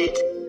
it.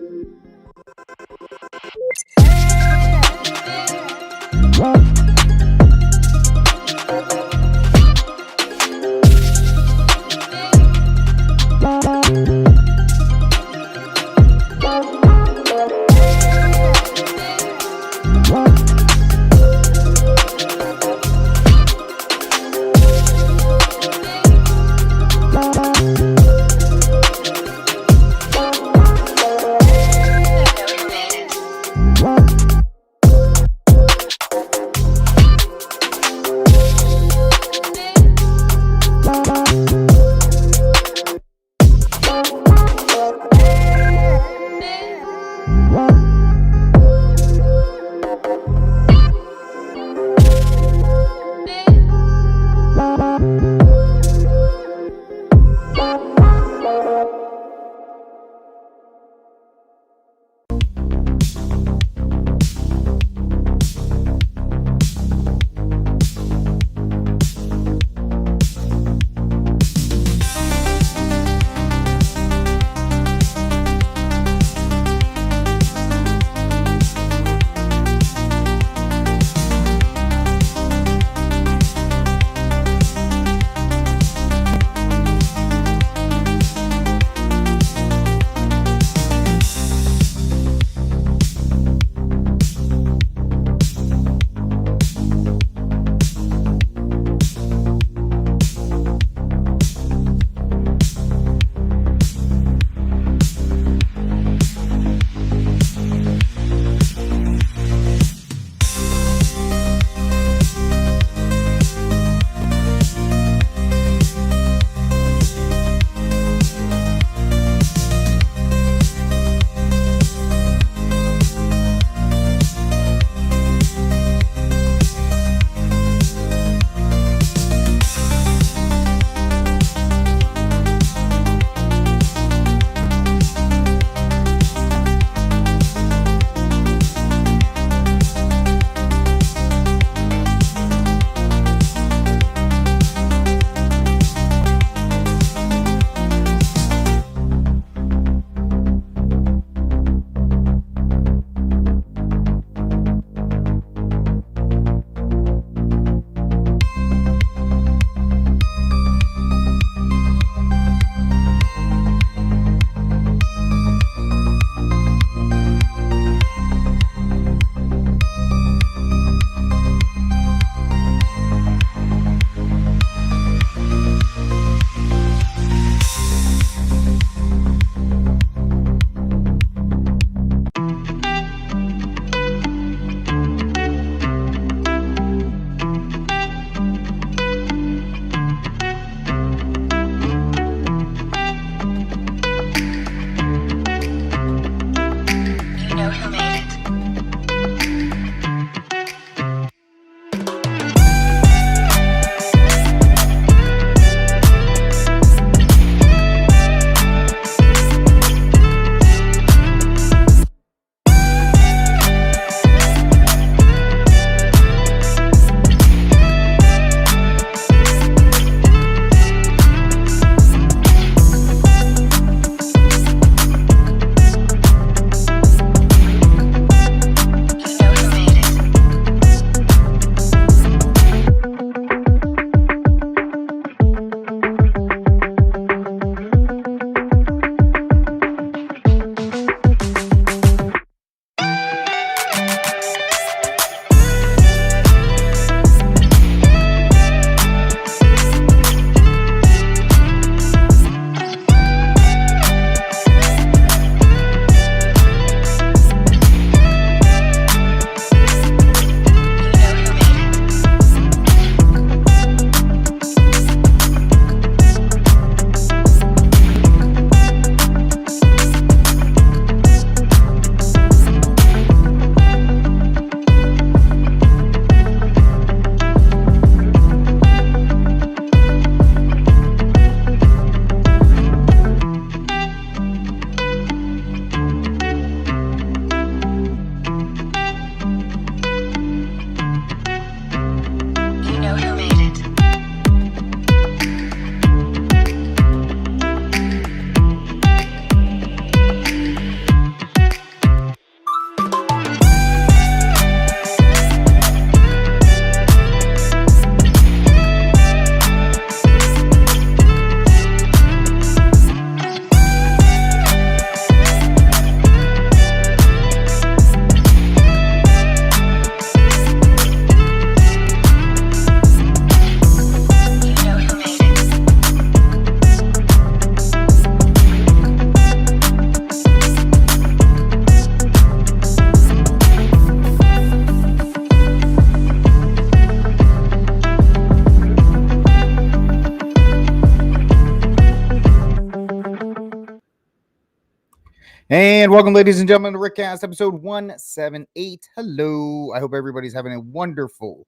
And welcome, ladies and gentlemen, to RickCast episode 178. Hello. I hope everybody's having a wonderful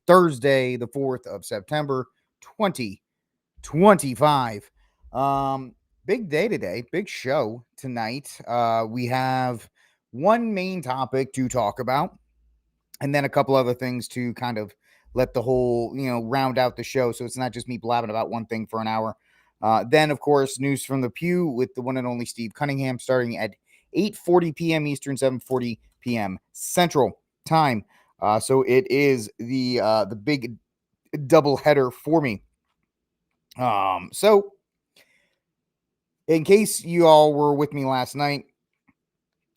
Thursday, the 4th of September, 2025. Big day today, big show tonight. We have one main topic to talk about, and then a couple other things to kind of let the whole, round out the show. So it's not just me blabbing about one thing for an hour. Then, of course, news from the pew with the one and only Steve Cunningham starting at 8:40 p.m. Eastern, 7:40 p.m. Central Time. So it is the big double header for me. So in case you all were with me last night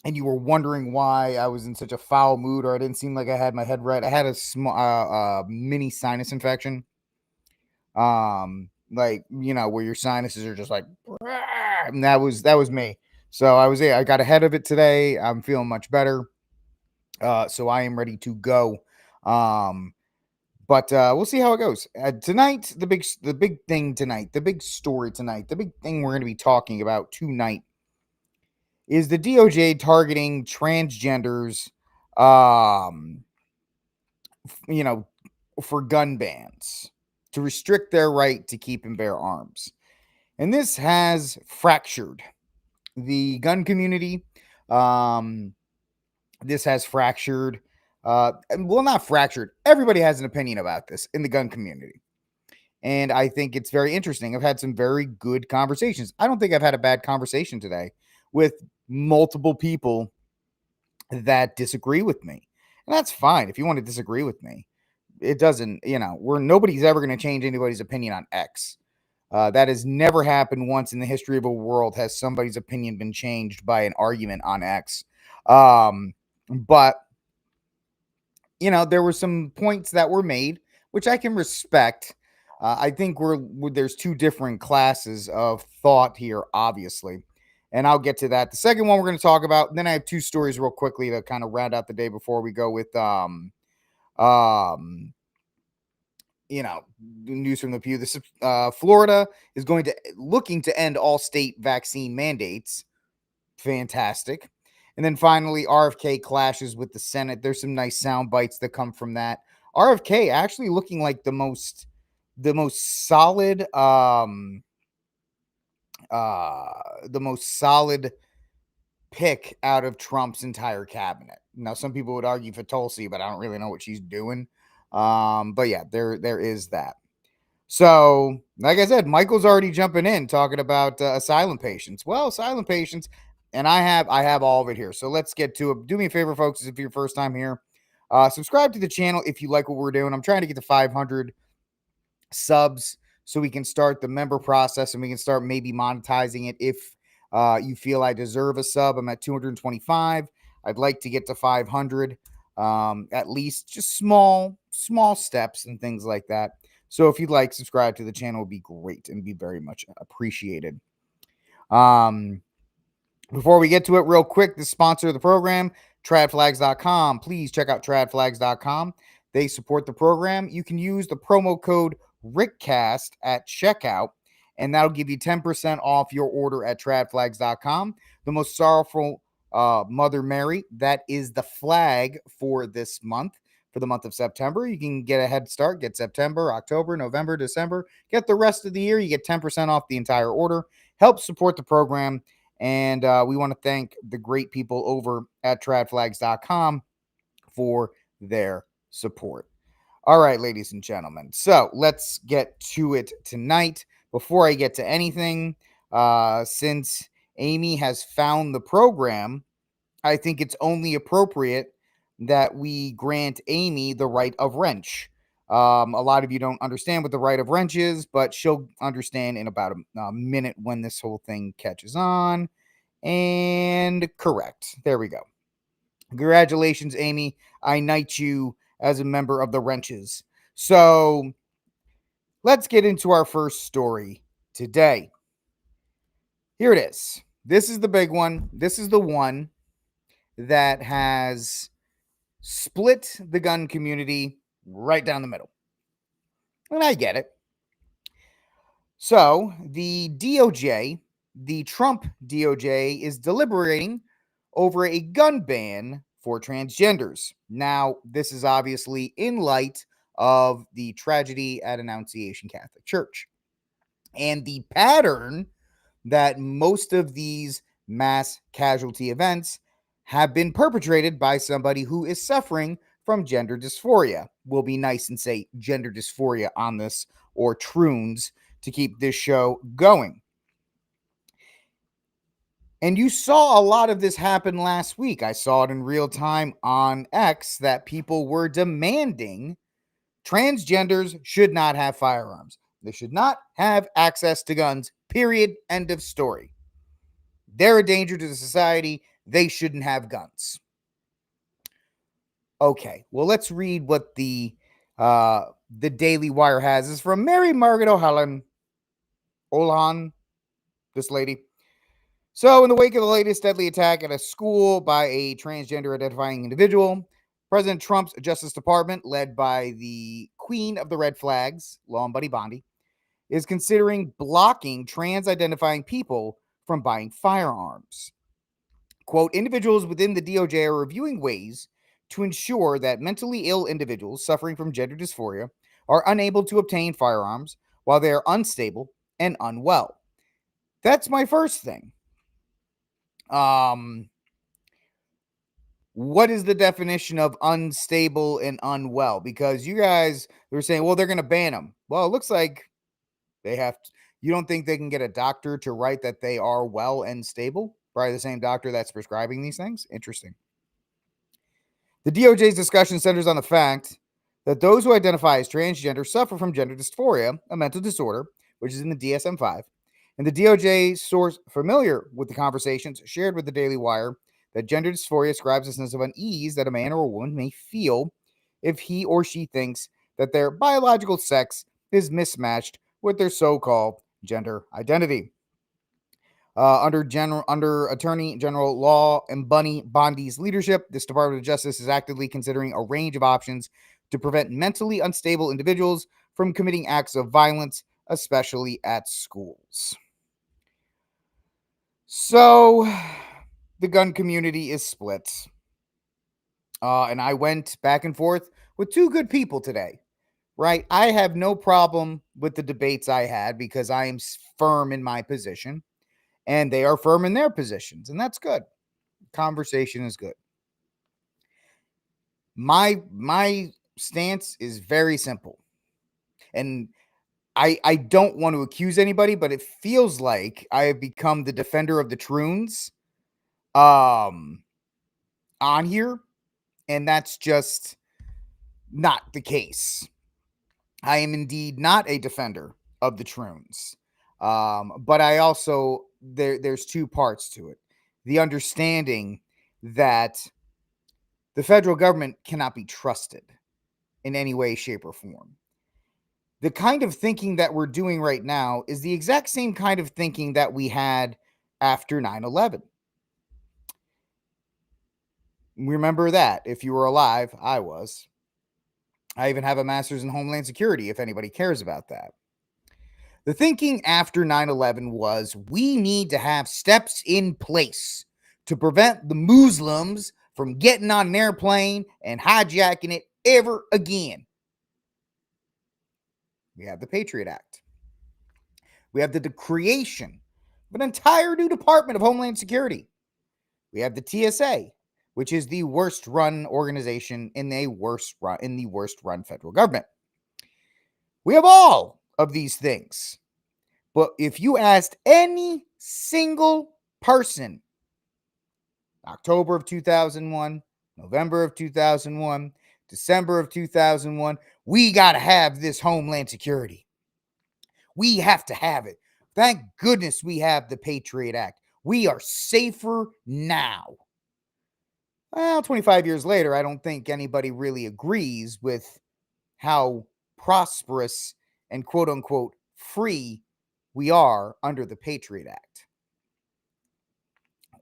and you were wondering why I was in such a foul mood or I didn't seem like I had my head right, I had a small mini sinus infection. Like, where your sinuses are just like, and that was me. So I got ahead of it today. I'm feeling much better. So I am ready to go. But we'll see how it goes. Tonight, the big thing tonight, the big story tonight, the big thing we're going to be talking about tonight is the DOJ targeting transgenders, for gun bans to restrict their right to keep and bear arms. And this has fractured the gun community. This has fractured, not fractured. Everybody has an opinion about this in the gun community. And I think it's very interesting. I've had some very good conversations. I don't think I've had a bad conversation today with multiple people that disagree with me. And that's fine. If you want to disagree with me, it doesn't, nobody's ever going to change anybody's opinion on X. That has never happened once in the history of the world. Has somebody's opinion been changed by an argument on X? But there were some points that were made, which I can respect. I think there's two different classes of thought here, obviously, and I'll get to that. The second one we're going to talk about. Then I have two stories real quickly to kind of round out the day before we go with news from the pew. This Florida is looking to end all state vaccine mandates. Fantastic. And then finally, RFK clashes with the Senate. There's some nice sound bites that come from that. RFK actually looking like the most solid pick out of Trump's entire cabinet. Now, some people would argue for Tulsi, but I don't really know what she's doing. But yeah, there is that. So, like I said, Michael's already jumping in talking about asylum patients. Well, asylum patients, and I have all of it here. So let's get to it. Do me a favor, folks, if you're first time here, subscribe to the channel if you like what we're doing. I'm trying to get to 500 subs so we can start the member process and we can start maybe monetizing it if you feel I deserve a sub. I'm at 225. I'd like to get to 500, at least, just small steps and things like that. So if you'd like, subscribe to the channel would be great and be very much appreciated. Before we get to it, real quick, the sponsor of the program, tradflags.com. Please check out tradflags.com. They support the program. You can use the promo code RickCast at checkout, and that'll give you 10% off your order at tradflags.com. The most sorrowful Mother Mary, that is the flag for this month. For the month of September, you can get a head start, get September, October, November, December, get the rest of the year. You get 10% off the entire order. Help support the program. And we want to thank the great people over at tradflags.com for their support. All right, ladies and gentlemen. So let's get to it tonight. Before I get to anything, since Amy has found the program, I think it's only appropriate that we grant Amy the right of wrench. A lot of you don't understand what the right of wrench is, but she'll understand in about a minute when this whole thing catches on. And correct. There we go. Congratulations, Amy. I knight you as a member of the Wrenches. So let's get into our first story today. Here it is. This is the big one. This is the one that has split the gun community right down the middle. And I get it. So the DOJ the Trump DOJ is deliberating over a gun ban for transgenders. Now, this is obviously in light of the tragedy at Annunciation Catholic Church and the pattern that most of these mass casualty events have been perpetrated by somebody who is suffering from gender dysphoria. We'll be nice and say gender dysphoria on this, or troons, to keep this show going. And you saw a lot of this happen last week. I saw it in real time on X that people were demanding transgenders should not have firearms. They should not have access to guns, period. End of story. They're a danger to the society. They shouldn't have guns. Okay, well, let's read what the Daily Wire has. This is from Mary Margaret Olahan, this lady. So, in the wake of the latest deadly attack at a school by a transgender identifying individual, President Trump's Justice Department, led by the Queen of the Red Flags, Law and Buddy Bondi, is considering blocking trans identifying people from buying firearms. Quote, individuals within the DOJ are reviewing ways to ensure that mentally ill individuals suffering from gender dysphoria are unable to obtain firearms while they are unstable and unwell. That's my first thing. What is the definition of unstable and unwell? Because you guys were saying, well, they're going to ban them. Well, it looks like they have to. You don't think they can get a doctor to write that they are well and stable? Probably the same doctor that's prescribing these things. Interesting. The DOJ's discussion centers on the fact that those who identify as transgender suffer from gender dysphoria, a mental disorder, which is in the DSM-5. And the DOJ source familiar with the conversations shared with the Daily Wire that gender dysphoria describes a sense of unease that a man or a woman may feel if he or she thinks that their biological sex is mismatched with their so-called gender identity. Under Attorney General Law and Bondi's leadership, this Department of Justice is actively considering a range of options to prevent mentally unstable individuals from committing acts of violence, especially at schools. So, the gun community is split. And I went back and forth with two good people today, right? I have no problem with the debates I had because I am firm in my position and they are firm in their positions, and that's good. Conversation is good. My stance is very simple. And I don't want to accuse anybody, but it feels like I have become the defender of the troons on here, and that's just not the case. I am indeed not a defender of the troons. But I also there's two parts to it. The understanding that the federal government cannot be trusted in any way, shape, or form. The kind of thinking that we're doing right now is the exact same kind of thinking that we had after 9/11. Remember that. If you were alive, I was. I even have a master's in Homeland Security, if anybody cares about that. The thinking after 9/11 was we need to have steps in place to prevent the Muslims from getting on an airplane and hijacking it ever again. We have the Patriot Act. We have the creation of an entire new Department of Homeland Security. We have the TSA, which is the worst run organization in the worst run federal government. We have all of these things. But if you asked any single person, October of 2001, November of 2001, December of 2001, we got to have this Homeland Security. We have to have it. Thank goodness we have the Patriot Act. We are safer now. Well, 25 years later, I don't think anybody really agrees with how prosperous and quote unquote free we are under the Patriot Act.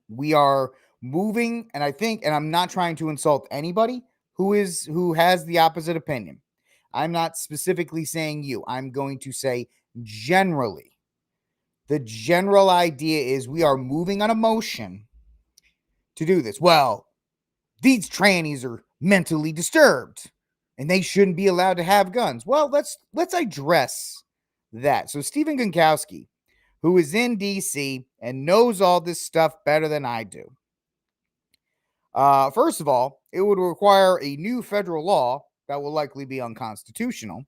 We are moving, and I think, and I'm not trying to insult anybody who has the opposite opinion. I'm not specifically saying you. I'm going to say generally The general idea is we are moving on a motion to do this. Well, these trannies are mentally disturbed and they shouldn't be allowed to have guns. Well, let's address that. So Stephen Gunkowski, who is in DC and knows all this stuff better than I do. First of all, it would require a new federal law that will likely be unconstitutional.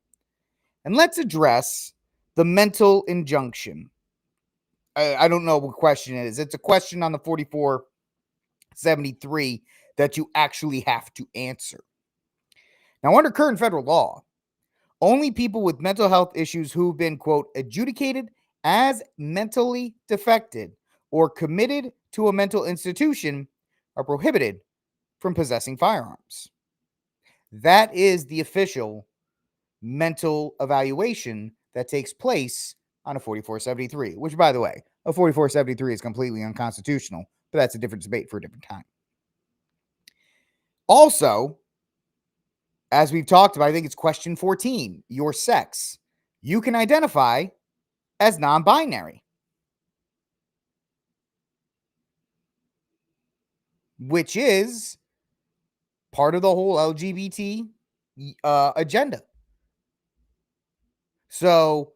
And let's address the mental injunction. I don't know what question it is. It's a question on the 4473 that you actually have to answer. Now, under current federal law, only people with mental health issues who've been, quote, adjudicated as mentally defected or committed to a mental institution are prohibited from possessing firearms. That is the official mental evaluation that takes place on a 4473, which, by the way, a 4473 is completely unconstitutional, but that's a different debate for a different time. Also, as we've talked about, I think it's question 14, your sex. You can identify as non-binary, which is part of the whole LGBT agenda. So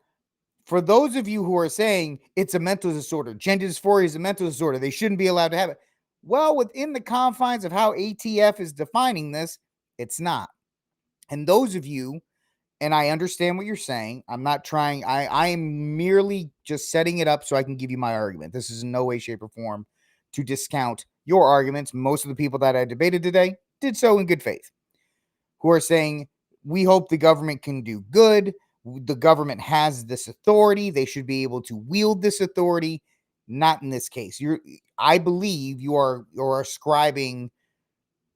for those of you who are saying it's a mental disorder, gender dysphoria is a mental disorder, they shouldn't be allowed to have it. Well, within the confines of how ATF is defining this, it's not. And those of you, and I understand what you're saying, I'm not trying, I am merely just setting it up so I can give you my argument. This is in no way, shape, or form to discount your arguments. Most of the people that I debated today did so in good faith, who are saying, we hope the government can do good. The government has this authority. They should be able to wield this authority. Not in this case. I believe you're ascribing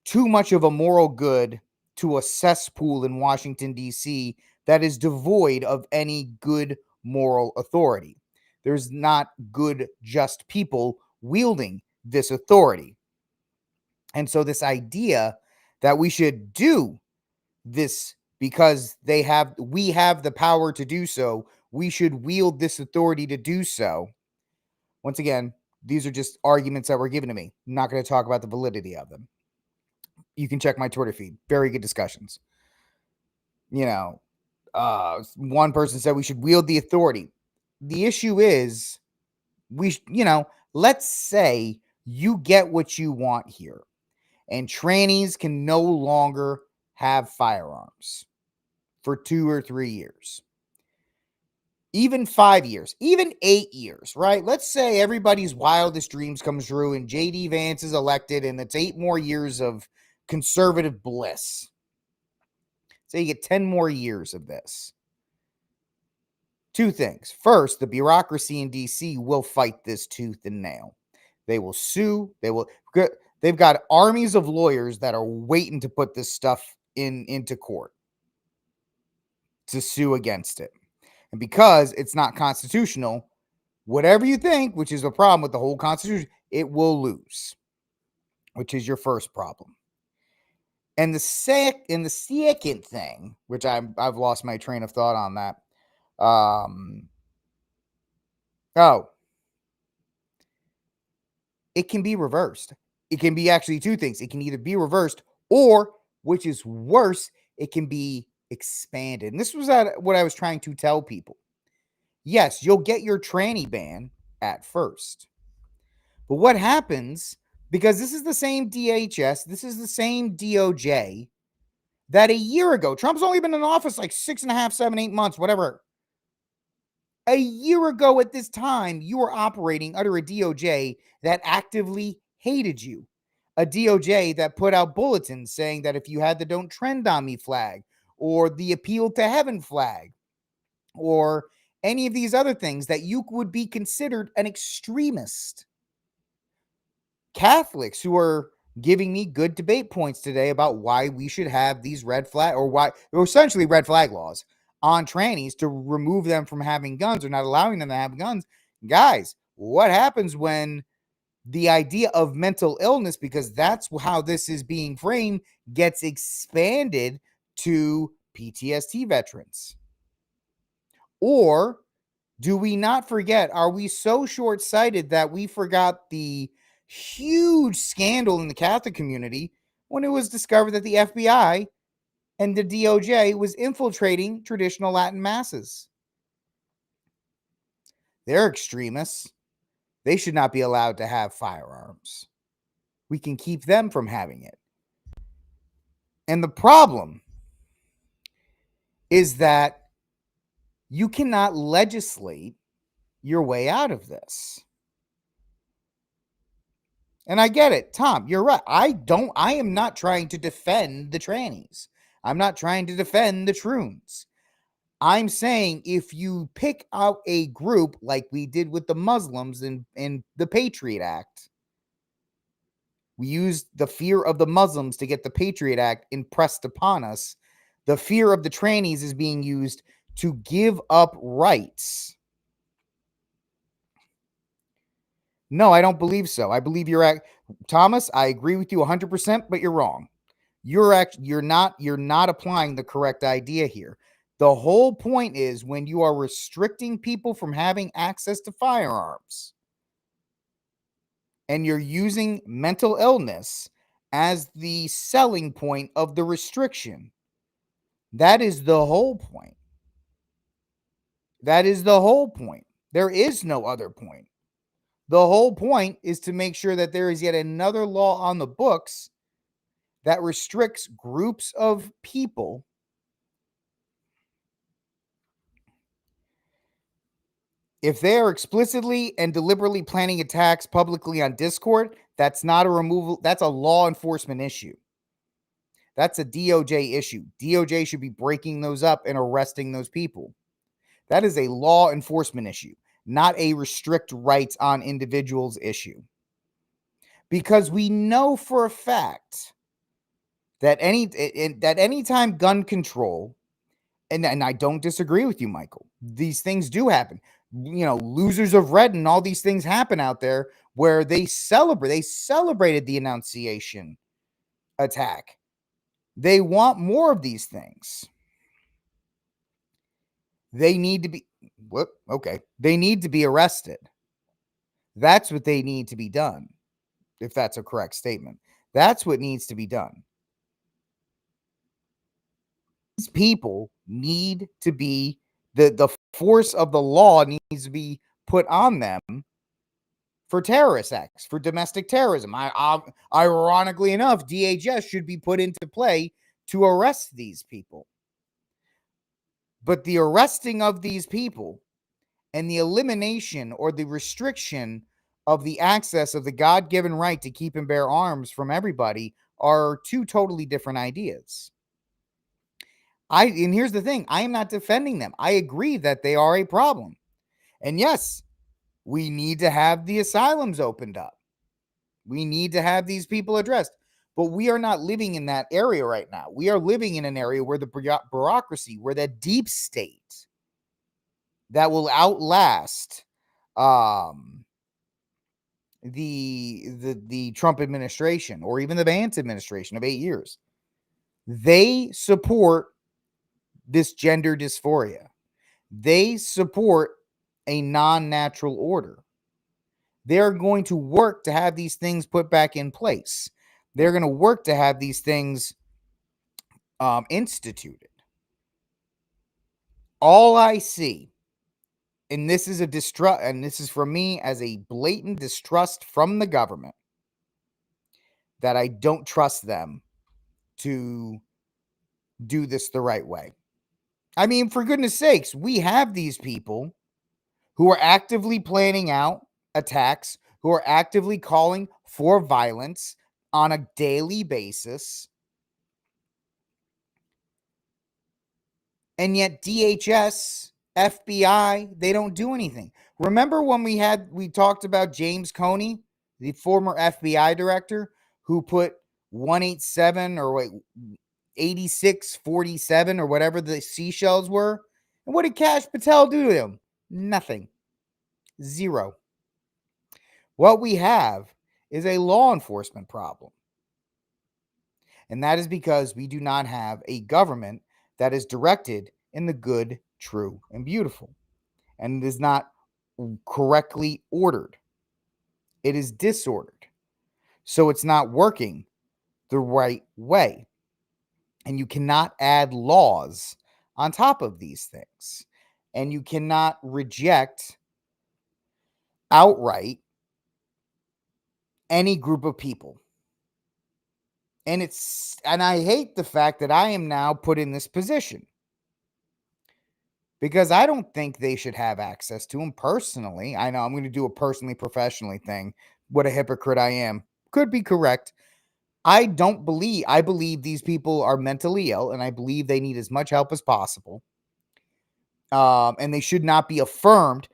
too much of a moral good to a cesspool in Washington, D.C. that is devoid of any good moral authority. There's not good, just people wielding this authority. And so this idea that we should do this because we have the power to do so, we should wield this authority to do so. Once again, these are just arguments that were given to me. I'm not going to talk about the validity of them. You can check my Twitter feed. Very good discussions. One person said we should wield the authority. The issue is, let's say you get what you want here, and trannies can no longer have firearms for 2 or 3 years, even 5 years, even 8 years, right? Let's say everybody's wildest dreams come true and JD Vance is elected and it's 8 more years of conservative bliss. So you get 10 more years of this. 2 things. First, the bureaucracy in DC will fight this tooth and nail. They will sue. They've got armies of lawyers that are waiting to put this stuff into court to sue against it. And because it's not constitutional, whatever you think, which is the problem with the whole Constitution, it will lose, which is your first problem. And the second thing, which I've lost my train of thought on that. It can be reversed. It can be actually 2 things. It can either be reversed or, which is worse, it can be expanded. And this was what I was trying to tell people. Yes, you'll get your tranny ban at first. But what happens, because this is the same DHS, this is the same DOJ, that a year ago, Trump's only been in office like 6.5, 7, 8 months, whatever. A year ago at this time, you were operating under a DOJ that actively hated you. A DOJ that put out bulletins saying that if you had the "Don't Trend on Me" flag or the "Appeal to Heaven" flag or any of these other things, that you would be considered an extremist. Catholics who are giving me good debate points today about why we should have these red flag or essentially red flag laws on trannies to remove them from having guns or not allowing them to have guns. Guys, what happens when the idea of mental illness, because that's how this is being framed, gets expanded to PTSD veterans or Do we not forget? Are we so short-sighted that we forgot the huge scandal in the Catholic community when it was discovered that the FBI and the DOJ was infiltrating traditional Latin masses? They're extremists. They should not be allowed to have firearms. We can keep them from having it. And the problem is that you cannot legislate your way out of this. And I get it, Tom, you're right. I am not trying to defend the trannies. I'm not trying to defend the troons. I'm saying if you pick out a group like we did with the Muslims in the Patriot Act, we used the fear of the Muslims to get the Patriot Act impressed upon us. The fear of the trannies is being used to give up rights. No, I don't believe so. I believe Thomas, I agree with you 100%, but you're wrong. You're not applying the correct idea here. The whole point is when you are restricting people from having access to firearms and you're using mental illness as the selling point of the restriction. That is the whole point. That is the whole point. There is no other point. The whole point is to make sure that there is yet another law on the books that restricts groups of people if they are explicitly and deliberately planning attacks publicly on Discord. That's not a removal. That's a law enforcement issue. That's a DOJ issue. DOJ should be breaking those up and arresting those people. That is a law enforcement issue, not a restrict rights on individuals issue. Because we know for a fact that anytime gun control, and I don't disagree with you, Michael, these things do happen. Losers of red and all these things happen out there where they celebrated the Annunciation attack. They want more of these things. They need to be they need to be arrested. That's what they need to be done. If that's a correct statement, that's what needs to be done. These people need to be the force of the law needs to be put on them for terrorist acts, for domestic terrorism. Ironically enough, DHS should be put into play to arrest these people. But the arresting of these people and the elimination or the restriction of the access of the God-given right to keep and bear arms from everybody are two totally different ideas. And here's the thing, I am not defending them. I agree that they are a problem. And yes, we need to have the asylums opened up. We need to have these people addressed. But we are not living in that area right now. We are living in an area where the bureaucracy, where the deep state that will outlast the Trump administration or even the Vance administration of 8 years, they support this gender dysphoria. They support a non-natural order. They're going to work to have these things put back in place. They're going to work to have these things instituted. All I see, and this is from me as a blatant distrust from the government, that I don't trust them to do this the right way. I mean, for goodness sakes, we have these people who are actively planning out attacks, who are actively calling for violence on a daily basis. And yet DHS, FBI, they don't do anything. Remember when we talked about James Comey, the former FBI director, who put 8647 or whatever the seashells were? And what did Kash Patel do to him? Nothing. Zero. What we have is a law enforcement problem. And that is because we do not have a government that is directed in the good, true, and beautiful. and it is not correctly ordered. It is disordered. So it's not working the right way. And you cannot add laws on top of these things. And you cannot reject outright any group of people. And I hate the fact that I am now put in this position, because I don't think they should have access to them personally. I know I'm going to do a personally professionally thing. What a hypocrite I am. Could be correct. I believe these people are mentally ill, and I believe they need as much help as possible. And they should not be affirmed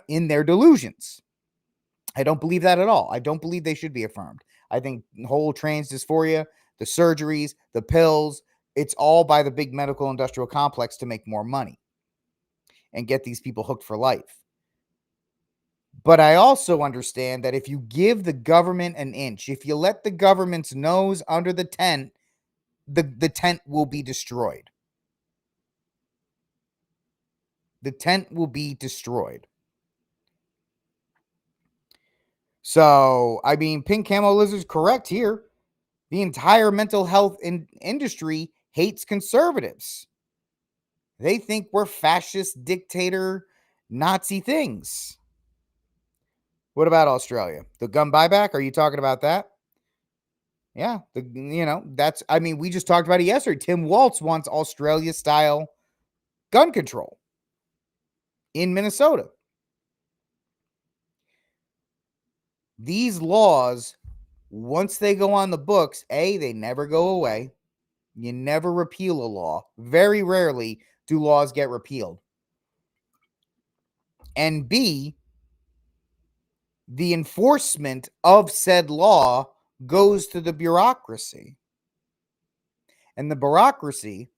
in their delusions. I don't believe that at all. I don't believe they should be affirmed. I think the whole trans dysphoria, the surgeries, the pills, it's all by the big medical industrial complex to make more money and get these people hooked for life. But I also understand that if you give the government an inch, if you let the government's nose under the tent, the tent will be destroyed. The tent will be destroyed. So, I mean, Pink Camo Lizard's correct here. The entire mental health industry hates conservatives. They think we're fascist, dictator, Nazi things. What about Australia? The gun buyback? Are you talking about that? Yeah, we just talked about it yesterday. Tim Walz wants Australia-style gun control in Minnesota. These laws, once they go on the books, they never go away. You never repeal a law. Very rarely do laws get repealed. And B, the enforcement of said law goes to the bureaucracy. And the bureaucracy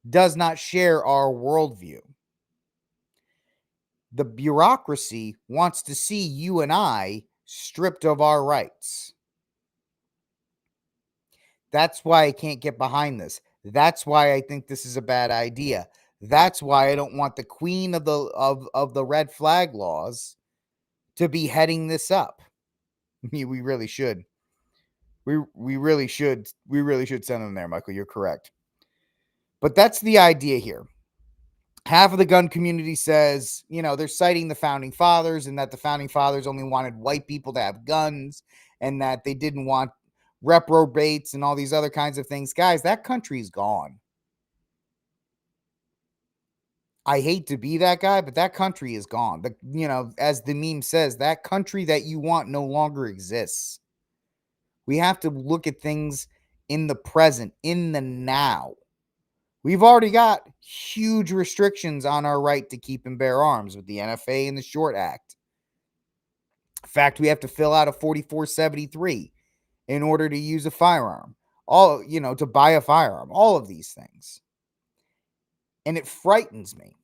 does not share our worldview. The bureaucracy wants to see you and I stripped of our rights. That's why I can't get behind this. That's why I think this is a bad idea. That's why I don't want the queen of the red flag laws to be heading this up. We really should. We really should send them there, Michael. You're correct. But that's the idea here. Half of the gun community says, they're citing the founding fathers, and that the founding fathers only wanted white people to have guns, and that they didn't want reprobates and all these other kinds of things. Guys, that country's gone. I hate to be that guy, but that country is gone. As the meme says, that country that you want no longer exists. We have to look at things in the present, in the now. We've already got huge restrictions on our right to keep and bear arms with the NFA and the Short Act. In fact, we have to fill out a 4473 in order to use a firearm. To buy a firearm. All of these things. And it frightens me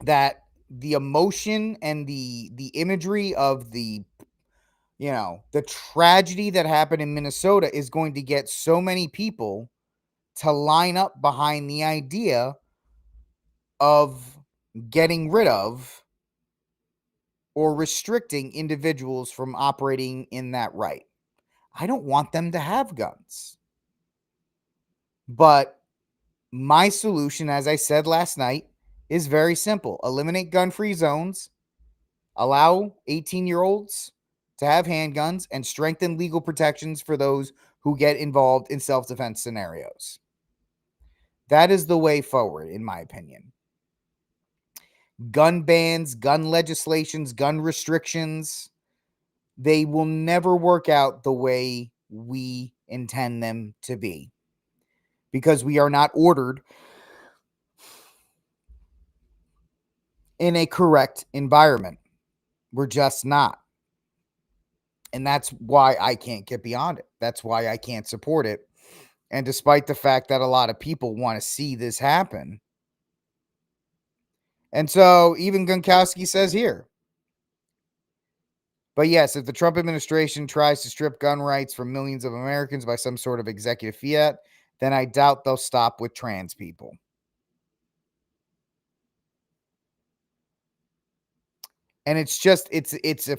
that the emotion and the imagery of the tragedy that happened in Minnesota is going to get so many people to line up behind the idea of getting rid of or restricting individuals from operating in that right. I don't want them to have guns. But my solution, as I said last night, is very simple. Eliminate gun-free zones, allow 18-year-olds to have handguns, and strengthen legal protections for those who get involved in self-defense scenarios. That is the way forward, in my opinion. Gun bans, gun legislations, gun restrictions, they will never work out the way we intend them to be, because we are not ordered in a correct environment. We're just not. And that's why I can't get beyond it. That's why I can't support it. And despite the fact that a lot of people want to see this happen. And so even Gunkowski says here, but yes, if the Trump administration tries to strip gun rights from millions of Americans by some sort of executive fiat, then I doubt they'll stop with trans people. And it's just it's a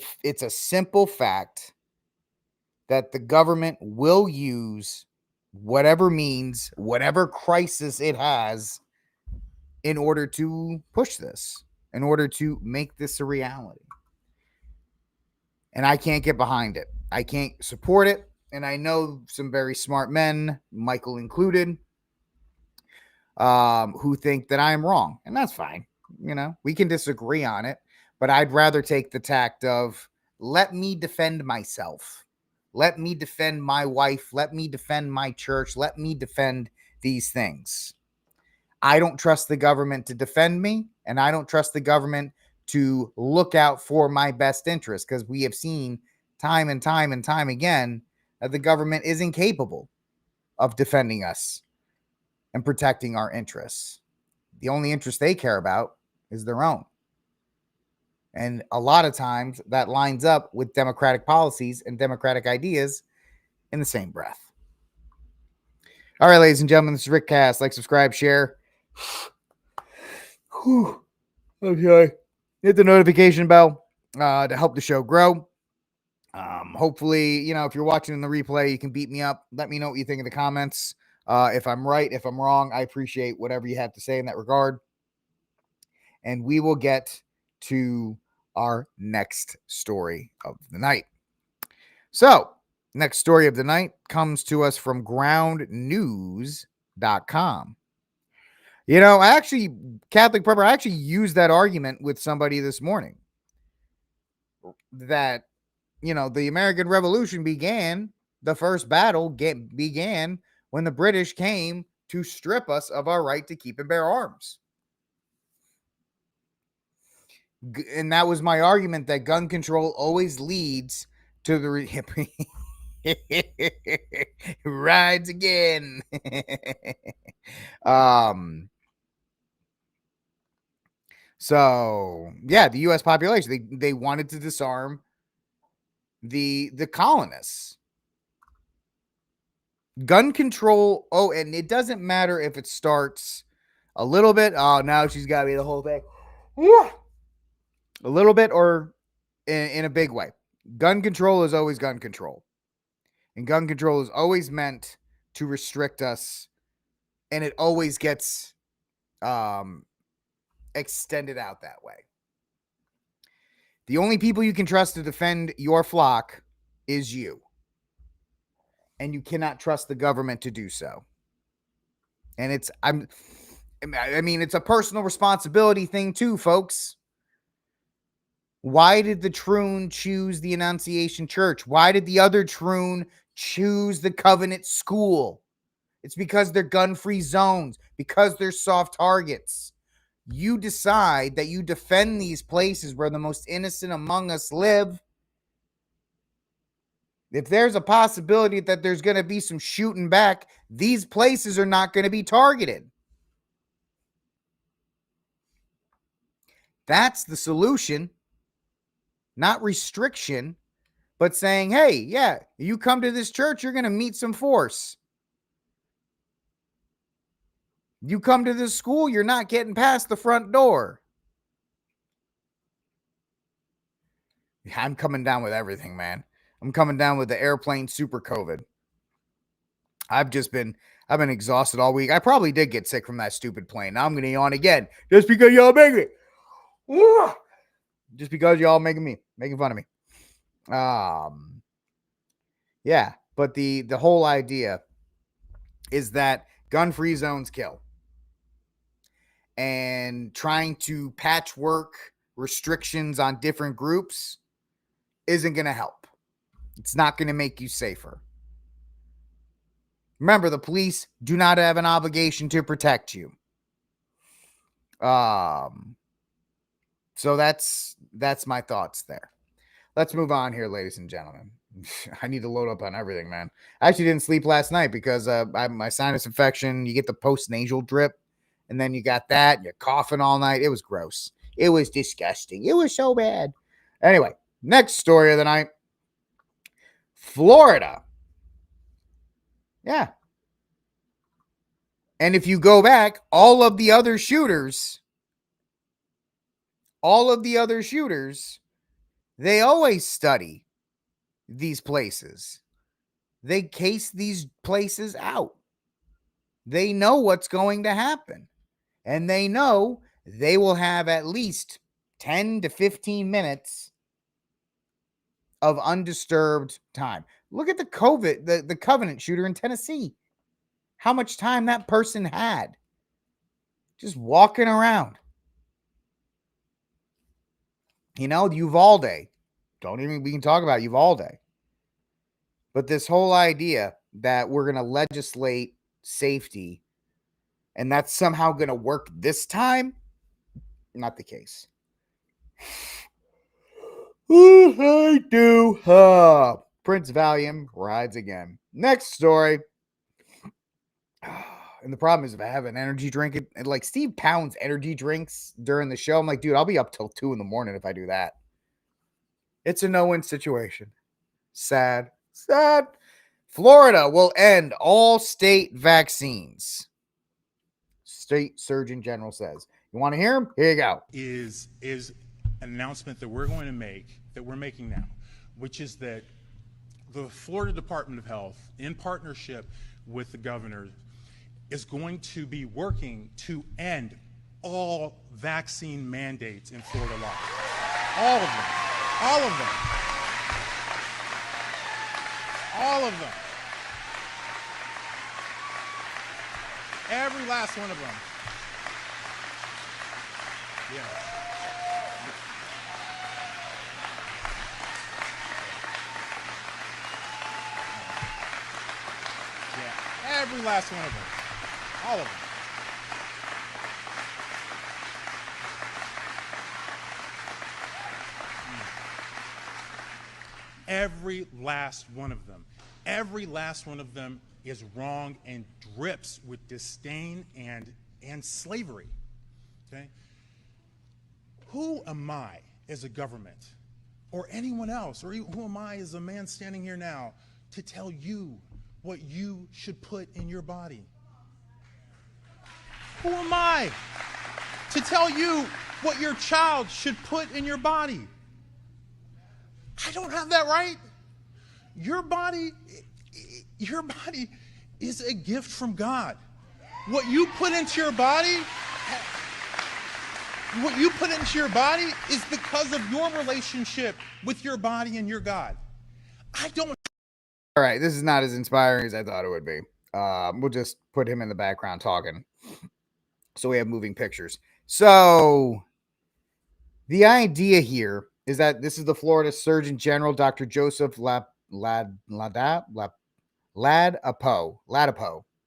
simple fact that the government will use whatever means, whatever crisis it has, in order to push this, in order to make this a reality. And I can't get behind it. I can't support it. And I know some very smart men, Michael included, who think that I am wrong. And that's fine. You know, we can disagree on it. But I'd rather take the tact of, let me defend myself. Let me defend my wife. Let me defend my church. Let me defend these things. I don't trust the government to defend me, and I don't trust the government to look out for my best interest, because we have seen time and time and time again that the government is incapable of defending us and protecting our interests. The only interest they care about is their own. And a lot of times that lines up with democratic policies and democratic ideas in the same breath. All right, ladies and gentlemen, this is RickCast. Like, subscribe, share. Whew. Okay. Hit the notification bell to help the show grow. Hopefully, you know, if you're watching in the replay, you can beat me up. Let me know what you think in the comments. If I'm right, if I'm wrong, I appreciate whatever you have to say in that regard. And we will get to our next story of the night. So, next story of the night comes to us from groundnews.com. You know, Catholic Prepper, I actually used that argument with somebody this morning. That, you know, the American Revolution began, the first battle began when the British came to strip us of our right to keep and bear arms. And that was my argument, that gun control always leads to the rides again. So yeah, the U.S. population, they wanted to disarm the colonists. Gun control. Oh, and it doesn't matter if it starts a little bit. Oh, now she's got to be the whole thing. A little bit or in a big way. Gun control is always gun control. And gun control is always meant to restrict us. And it always gets extended out that way. The only people you can trust to defend your flock is you. And you cannot trust the government to do so. And it's a personal responsibility thing too, folks. Why did the Troon choose the Annunciation Church? Why did the other Troon choose the Covenant School? It's because they're gun-free zones, because they're soft targets. You decide that you defend these places where the most innocent among us live. If there's a possibility that there's going to be some shooting back, these places are not going to be targeted. That's the solution. Not restriction, but saying, hey, yeah, you come to this church, you're going to meet some force. You come to this school, you're not getting past the front door. I'm coming down with everything, man. I'm coming down with the airplane super COVID. I've been exhausted all week. I probably did get sick from that stupid plane. Now I'm going to yawn again just because y'all make it. Just because y'all making fun of me. Yeah, but the whole idea is that gun-free zones kill. And trying to patchwork restrictions on different groups isn't going to help. It's not going to make you safer. Remember, the police do not have an obligation to protect you. So that's my thoughts there. Let's move on here, ladies and gentlemen. I need to load up on everything, man. I actually didn't sleep last night because I have my sinus infection. You get the post-nasal drip, and then you got that. You're coughing all night. It was gross. It was disgusting. It was so bad. Anyway, next story of the night. Florida. Yeah. And if you go back, all of the other shooters all of the other shooters, they always study these places. They case these places out. They know what's going to happen. And they know they will have at least 10 to 15 minutes of undisturbed time. Look at the Covenant shooter in Tennessee. How much time that person had just walking around. Uvalde. We can talk about Uvalde. But this whole idea that we're going to legislate safety and that's somehow going to work this time, not the case. I do. Prince Valium rides again. Next story. And the problem is if I have an energy drink, and like Steve pounds energy drinks during the show, I'm like, dude, I'll be up till 2 a.m. if I do that. It's a no-win situation. Sad. Florida will end all state vaccines. State Surgeon General says. You want to hear him? Here you go. Is an announcement that we're going to make, that we're making now, which is that the Florida Department of Health, in partnership with the governor, is going to be working to end all vaccine mandates in Florida law. All of them. All of them. All of them. Every last one of them. Yeah. Yeah. Every last one of them. All of them. Every last one of them. Every last one of them is wrong and drips with disdain and slavery. Okay? Who am I as a government or anyone else, or who am I as a man standing here now to tell you what you should put in your body? Who am I to tell you what your child should put in your body? I don't have that right. Your body is a gift from God. What you put into your body is because of your relationship with your body and your God. All right, this is not as inspiring as I thought it would be. We'll just put him in the background talking. So we have moving pictures. So the idea here is that this is the Florida Surgeon General, Dr. Joseph Ladapo.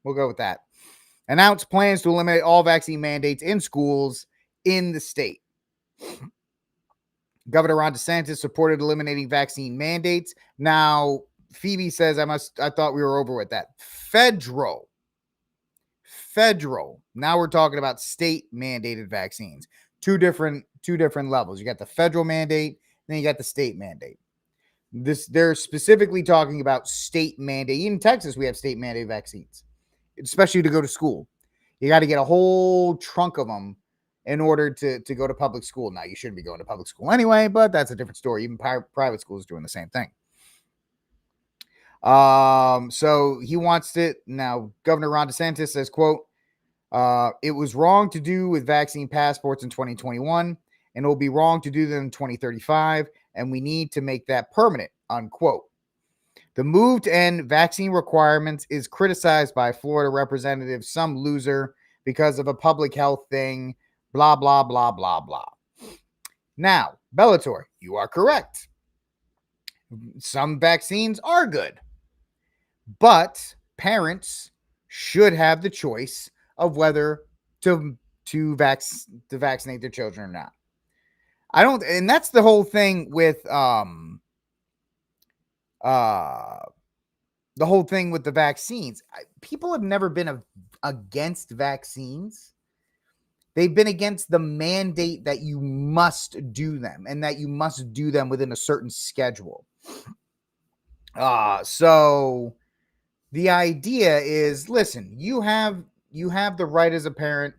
We'll go with that. Announced plans to eliminate all vaccine mandates in schools in the state. Governor Ron DeSantis supported eliminating vaccine mandates. Now, Phoebe says, I thought we were over with that. Federal. Now we're talking about state mandated vaccines. Two different levels. You got the federal mandate, then you got the state mandate. They're specifically talking about state mandate. In Texas, we have state mandated vaccines, especially to go to school. You got to get a whole trunk of them in order to go to public school. Now, you shouldn't be going to public school anyway, but that's a different story. Even private schools doing the same thing. So he wants it. Now, Governor Ron DeSantis says, quote, it was wrong to do with vaccine passports in 2021, and it will be wrong to do them in 2035, and we need to make that permanent, unquote. The move to end vaccine requirements is criticized by Florida Representative Some Loser because of a public health thing, blah, blah, blah, blah, blah. Now, Bellator, you are correct. Some vaccines are good, but parents should have the choice of whether to vaccinate their children or not. And that's the whole thing with the vaccines. People have never been against vaccines. They've been against the mandate that you must do them and that you must do them within a certain schedule. So the idea is, listen, you have the right as a parent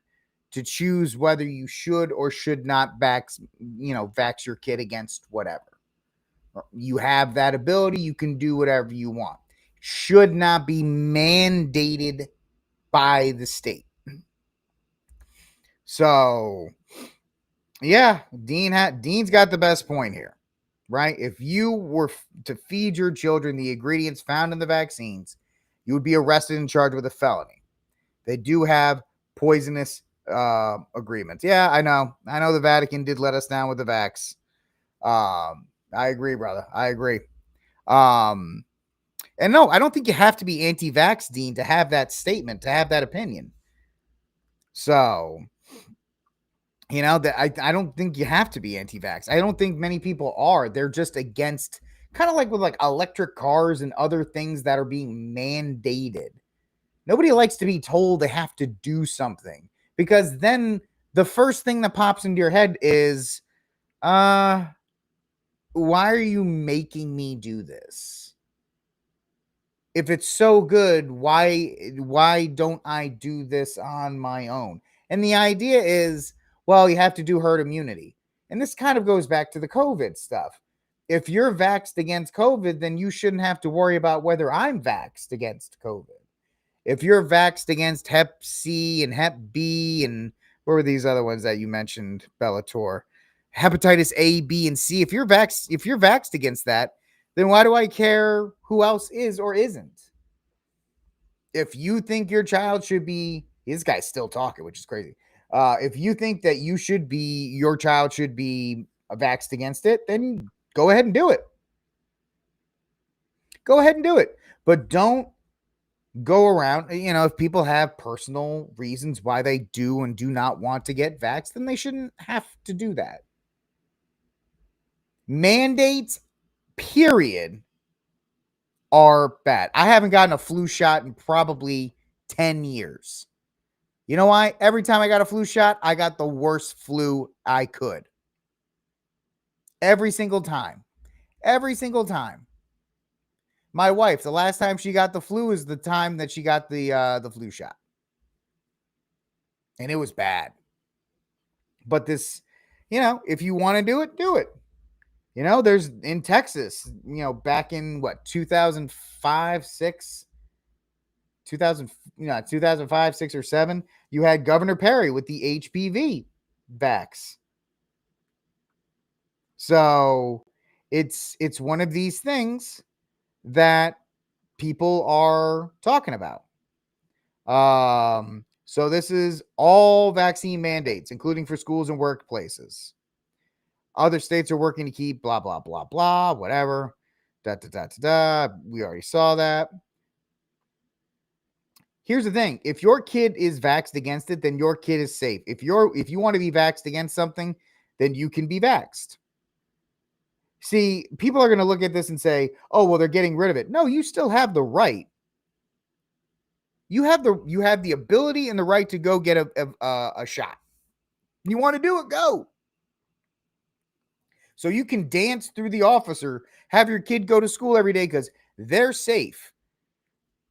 to choose whether you should or should not vax your kid against whatever. You have that ability. You can do whatever you want. Should not be mandated by the state. So, yeah, Dean's got the best point here, right? If you were to feed your children the ingredients found in the vaccines, you would be arrested and charged with a felony. They do have poisonous agreements. Yeah, I know the Vatican did let us down with the vax. I agree, brother. I agree. And no, I don't think you have to be anti-vax, Dean, to have that statement, to have that opinion. So, that I don't think you have to be anti-vax. I don't think many people are. They're just against, kind of like with like electric cars and other things that are being mandated. Nobody likes to be told they have to do something, because then the first thing that pops into your head is, why are you making me do this? If it's so good, why don't I do this on my own? And the idea is, well, you have to do herd immunity. And this kind of goes back to the COVID stuff. If you're vaxxed against COVID, then you shouldn't have to worry about whether I'm vaxxed against COVID. If you're vaxxed against Hep C and Hep B and what were these other ones that you mentioned, Bellator? Hepatitis A, B, and C. If you're vaxxed against that, then why do I care who else is or isn't? If you think your child should be, this guy's still talking, which is crazy. If you think that your child should be vaxxed against it, then go ahead and do it. Go ahead and do it. But don't go around, if people have personal reasons why they do and do not want to get vaxxed, then they shouldn't have to do that. Mandates, period, are bad. I haven't gotten a flu shot in probably 10 years. You know why? Every time I got a flu shot, I got the worst flu I could. Every single time. Every single time. My wife, the last time she got the flu is the time that she got the flu shot. And it was bad. But this, if you want to do it, do it. There's in Texas, back in 2005, 6, 2005, 6 or 7, you had Governor Perry with the HPV vax. So it's one of these things that people are talking about. So this is all vaccine mandates, including for schools and workplaces. Other states are working to keep blah, blah, blah, blah, whatever. Da, da, da, da, da. We already saw that. Here's the thing. If your kid is vaxxed against it, then your kid is safe. If you want to be vaxxed against something, then you can be vaxxed. See, people are going to look at this and say, oh, well, they're getting rid of it. No, you still have the right. You have the ability and the right to go get a shot. You want to do it, go. So you can dance through the officer, have your kid go to school every day because they're safe.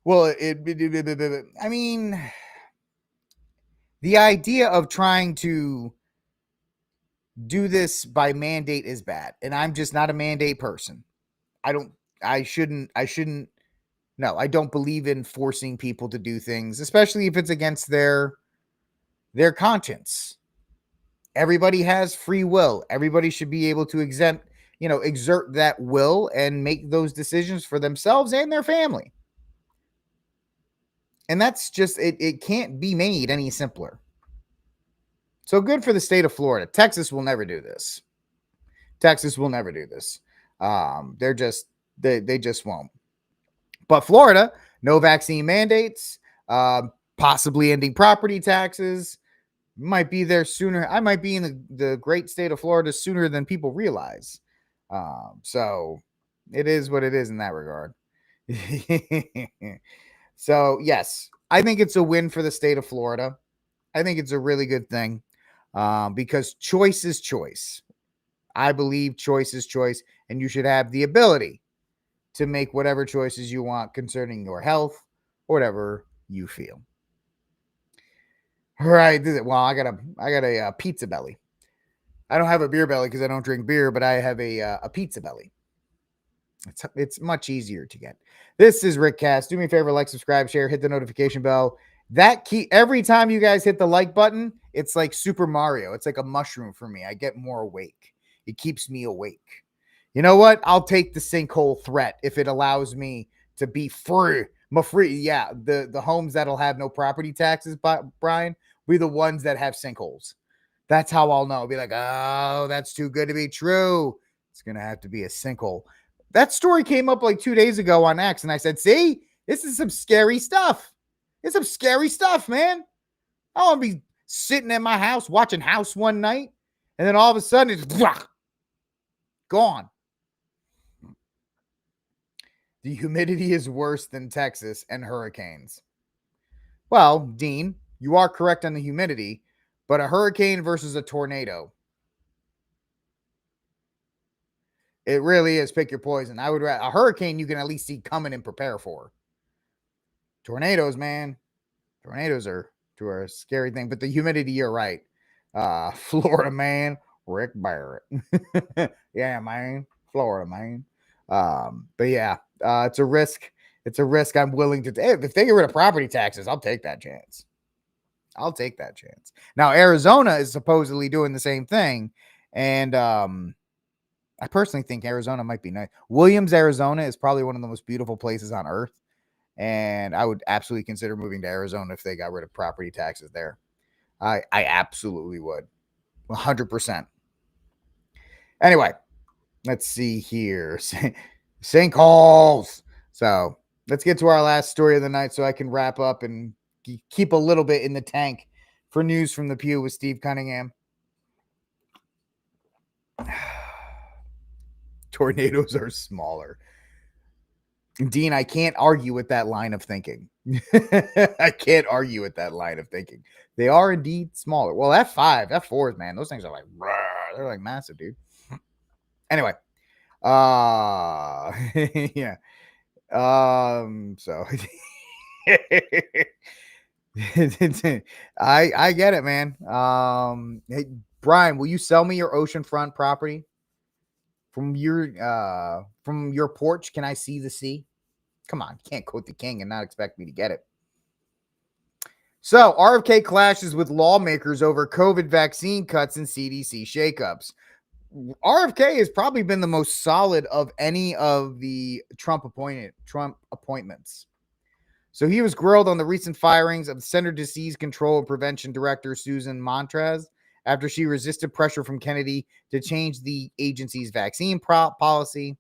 Well, I mean, the idea of trying to do this by mandate is bad. And I'm just not a mandate person. I don't believe in forcing people to do things, especially if it's against their conscience. Everybody has free will. Everybody should be able to exert that will and make those decisions for themselves and their family. And that's just, it can't be made any simpler. So good for the state of Florida. Texas will never do this. Texas will never do this. They just won't. But Florida, no vaccine mandates, possibly ending property taxes. Might be there sooner. I might be in the great state of Florida sooner than people realize. So it is what it is in that regard. So yes, I think it's a win for the state of Florida. I think it's a really good thing because choice is choice. I believe choice is choice, and you should have the ability to make whatever choices you want concerning your health or whatever you feel. Right. Well, I got a pizza belly. I don't have a beer belly because I don't drink beer, but I have a pizza belly. It's much easier to get. This is RickCast. Do me a favor, like, subscribe, share, hit the notification bell. That key, every time you guys hit the like button, it's like Super Mario. It's like a mushroom for me. I get more awake. It keeps me awake. You know what? I'll take the sinkhole threat if it allows me to be free. Yeah, the homes that'll have no property taxes, Brian, be the ones that have sinkholes. That's how I'll know. I'll be like, oh, that's too good to be true. It's gonna have to be a sinkhole. That story came up like 2 days ago on X, and I said, see, this is some scary stuff. It's some scary stuff, man. I want to be sitting in my house watching House one night, and then all of a sudden it's gone. The humidity is worse than Texas and hurricanes. Well, Dean, you are correct on the humidity, but a hurricane versus a tornado. It really is pick your poison. I would rather a hurricane you can at least see coming and prepare for. Tornadoes, man. Tornadoes are a scary thing, but the humidity, you're right. Florida man, Rick Barrett. Yeah, man. Florida man. But yeah, it's a risk. It's a risk I'm willing to take. If they get rid of property taxes, I'll take that chance. I'll take that chance. Now, Arizona is supposedly doing the same thing. And I personally think Arizona might be nice. Williams, Arizona is probably one of the most beautiful places on earth. And I would absolutely consider moving to Arizona if they got rid of property taxes there. I absolutely would. 100%. Anyway, let's see here. Sinkholes. So let's get to our last story of the night so I can wrap up and keep a little bit in the tank for news from the pew with Steve Cunningham. Tornadoes are smaller. Dean, I can't argue with that line of thinking. I can't argue with that line of thinking. They are indeed smaller. Well, F5, F4s, man, those things are like, they're like massive, dude. Anyway, yeah. So I get it, man. Hey, Brian, will you sell me your oceanfront property? From your porch, can I see the sea? Come on, you can't quote the king and not expect me to get it. So, RFK clashes with lawmakers over COVID vaccine cuts and CDC shakeups. RFK has probably been the most solid of any of the Trump appointments. So he was grilled on the recent firings of the Center Disease Control and Prevention Director Susan Montrez after she resisted pressure from Kennedy to change the agency's vaccine policy.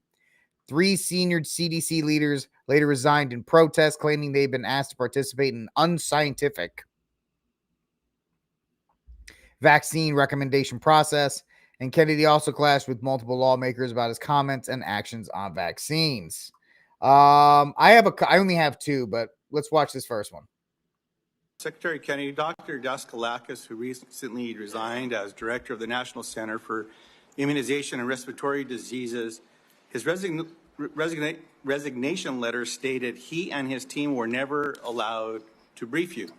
3 senior CDC leaders later resigned in protest, claiming they'd been asked to participate in an unscientific vaccine recommendation process. And Kennedy also clashed with multiple lawmakers about his comments and actions on vaccines. I only have 2, but let's watch this first one. Secretary Kennedy, Dr. Daskalakis, who recently resigned as director of the National Center for Immunization and Respiratory Diseases, his resignation letter stated he and his team were never allowed to brief you.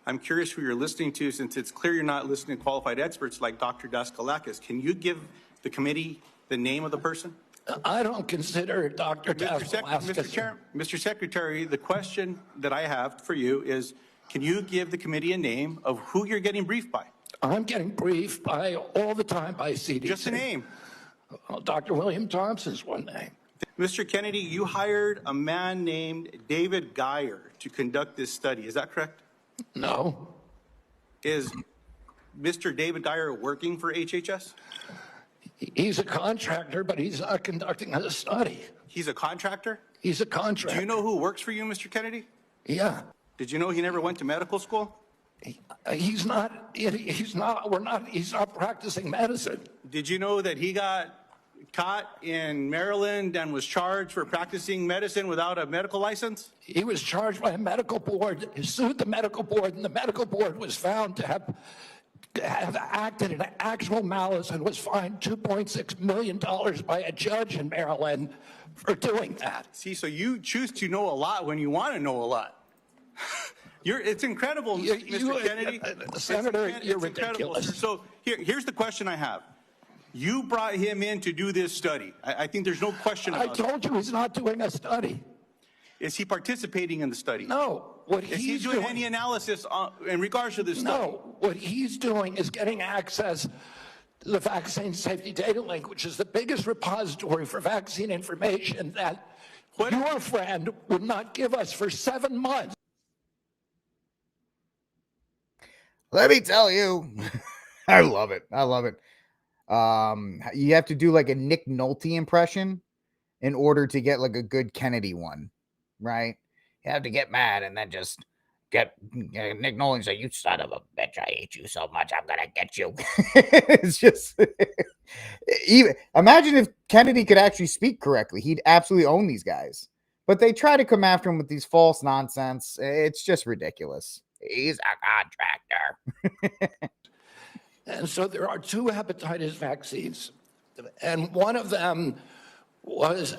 I'm curious who you're listening to, since it's clear you're not listening to qualified experts like Dr. Daskalakis. Can you give the committee the name of the person? I don't consider Dr. Daskalakis. Mr. Secretary, the question that I have for you is, can you give the committee a name of who you're getting briefed by? I'm getting briefed by all the time by CDC. Just a name. Well, Dr. William Thompson's one name. Mr. Kennedy, you hired a man named David Geyer to conduct this study. Is that correct? No. Is Mr. David Geyer working for HHS? He's a contractor, but he's not conducting a study. He's a contractor? He's a contractor. Do you know who works for you, Mr. Kennedy? Yeah. Did you know he never went to medical school? He's not practicing medicine. Did you know that he got caught in Maryland and was charged for practicing medicine without a medical license? He was charged by a medical board. He sued the medical board, and the medical board was found to have acted in actual malice and was fined $2.6 million by a judge in Maryland for doing that. See, so you choose to know a lot when you want to know a lot. It's incredible, Mr. Kennedy. Senator, you're it's incredible, ridiculous. sir. So here's the question I have. You brought him in to do this study. I think there's no question I about it. told you he's not doing a study. Is he participating in the study? No. What Is he he's doing any analysis in regards to this study? No. What he's doing is getting access to the Vaccine Safety Data Link, which is the biggest repository for vaccine information that your friend would not give us for 7 months. Let me tell you, I love it. I love it. You have to do like a Nick Nolte impression in order to get like a good Kennedy one, right? You have to get mad and then just get Nick Nolte and say, "You son of a bitch, I hate you so much, I'm gonna get you." It's just even imagine if Kennedy could actually speak correctly. He'd absolutely own these guys. But they try to come after him with these false nonsense. It's just ridiculous. He's a contractor. And so there are 2 hepatitis vaccines, and one of them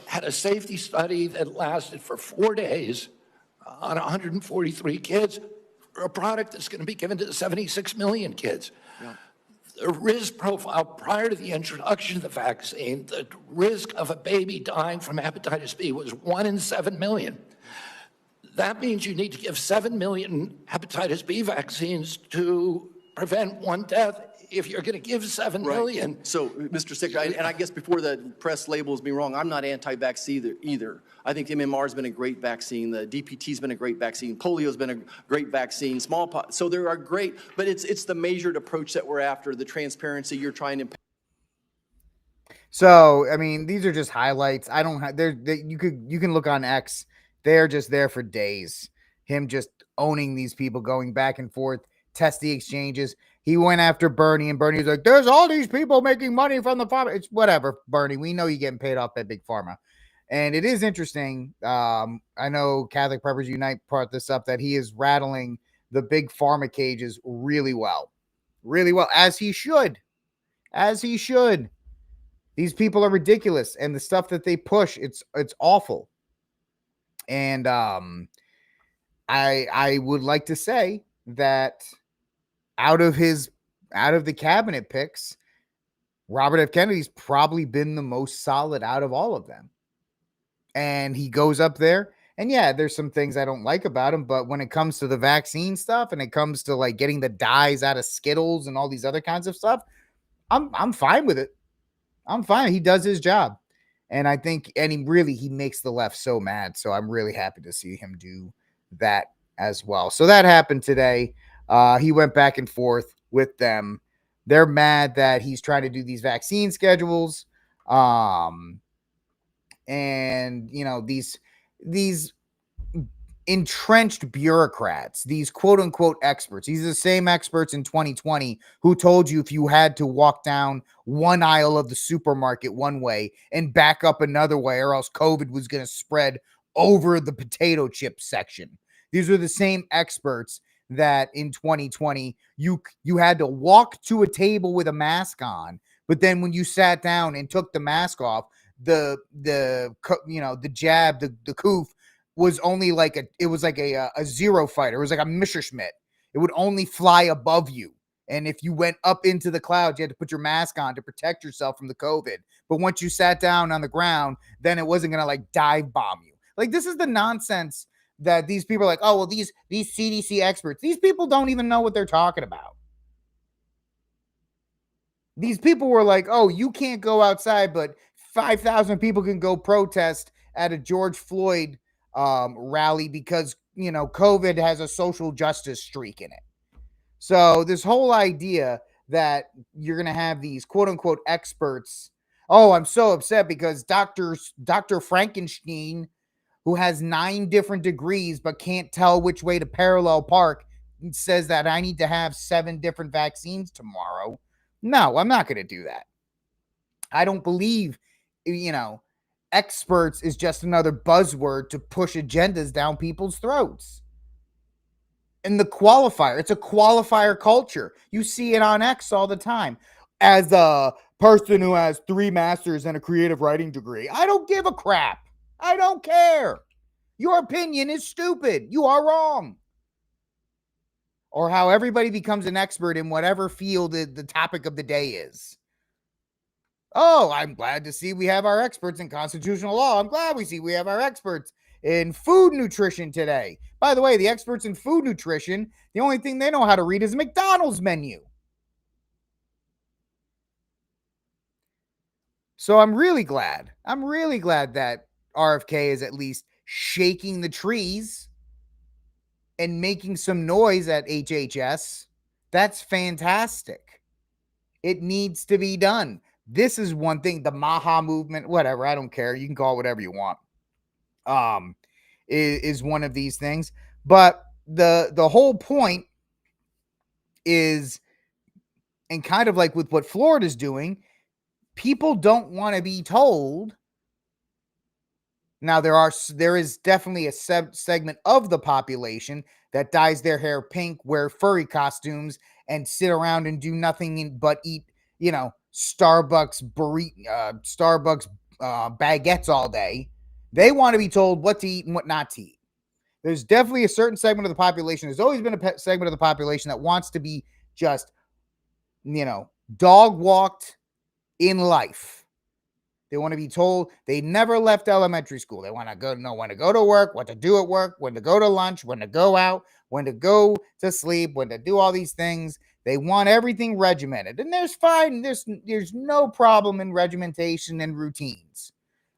had a safety study that lasted for 4 days on 143 kids for a product that's going to be given to 76 million kids. Yeah. The risk profile prior to the introduction of the vaccine, the risk of a baby dying from hepatitis B was 1 in 7 million. That means you need to give 7 million hepatitis B vaccines to prevent 1 death. If you're going to give 7 million. So, Mr. Secretary, and I guess before the press labels me wrong, I'm not anti-vaccine either. I think MMR has been a great vaccine. The DPT's been a great vaccine. Polio's been a great vaccine. Smallpox. So there are great, but it's the measured approach that we're after, the transparency you're trying to. So, I mean, these are just highlights. I don't have you can look on X. They're just there for days. Him just owning these people, going back and forth, testy exchanges. He went after Bernie, and Bernie was like, "There's all these people making money from the pharma." It's whatever, Bernie. We know you're getting paid off by Big Pharma. And it is interesting. I know Catholic Preppers Unite brought this up, that he is rattling the big pharma cages really well, as he should. These people are ridiculous, and the stuff that they push, it's awful. And I would like to say that out of the cabinet picks, Robert F. Kennedy's probably been the most solid out of all of them. And he goes up there, and yeah, there's some things I don't like about him, but when it comes to the vaccine stuff and it comes to like getting the dyes out of Skittles and all these other kinds of stuff, I'm fine with it. I'm fine. He does his job. And I think, and he makes the left so mad. So I'm really happy to see him do that as well. So that happened today. He went back and forth with them. They're mad that he's trying to do these vaccine schedules. And you know, these entrenched bureaucrats, these quote unquote experts. These are the same experts in 2020 who told you if you had to walk down one aisle of the supermarket one way and back up another way, or else COVID was going to spread over the potato chip section. These are the same experts that in 2020 you had to walk to a table with a mask on, but then when you sat down and took the mask off, the jab, the coof was only like a zero fighter. It was like a Messerschmitt. It would only fly above you. And if you went up into the clouds, you had to put your mask on to protect yourself from the COVID. But once you sat down on the ground, then it wasn't going to like dive bomb you. Like, this is the nonsense that these people are like, oh, well, these CDC experts, these people don't even know what they're talking about. These people were like, oh, you can't go outside, but 5,000 people can go protest at a George Floyd rally because, you know, COVID has a social justice streak in it. So this whole idea that you're going to have these quote unquote experts. Oh, I'm so upset because Dr. Frankenstein, who has 9 different degrees but can't tell which way to parallel park, says that I need to have 7 different vaccines tomorrow. No, I'm not going to do that. I don't believe, you know, experts is just another buzzword to push agendas down people's throats. And the qualifier, it's a qualifier culture. You see it on X all the time. As a person who has 3 masters and a creative writing degree, I don't give a crap. I don't care. Your opinion is stupid. You are wrong. or how everybody becomes an expert in whatever field the topic of the day is. Oh, I'm glad to see we have our experts in constitutional law. I'm glad we have our experts in food nutrition today. By the way, the experts in food nutrition, the only thing they know how to read is a McDonald's menu. So I'm really glad that RFK is at least shaking the trees and making some noise at HHS. That's fantastic. It needs to be done. This is one thing, the Maha movement, whatever, I don't care. You can call it whatever you want. Is one of these things. But the whole point is, and kind of like with what Florida's doing, people don't want to be told. Now, there is definitely a segment of the population that dyes their hair pink, wear furry costumes, and sit around and do nothing but eat, Starbucks baguettes all day. They want to be told what to eat and what not to eat. There's definitely a certain segment of the population. There's always been a segment of the population that wants to be just, dog walked in life. They want to be told. They never left elementary school. They want to know when to go to work, what to do at work, when to go to lunch, when to go out, when to go to sleep, when to do all these things. They want everything regimented. And there's no problem in regimentation and routines.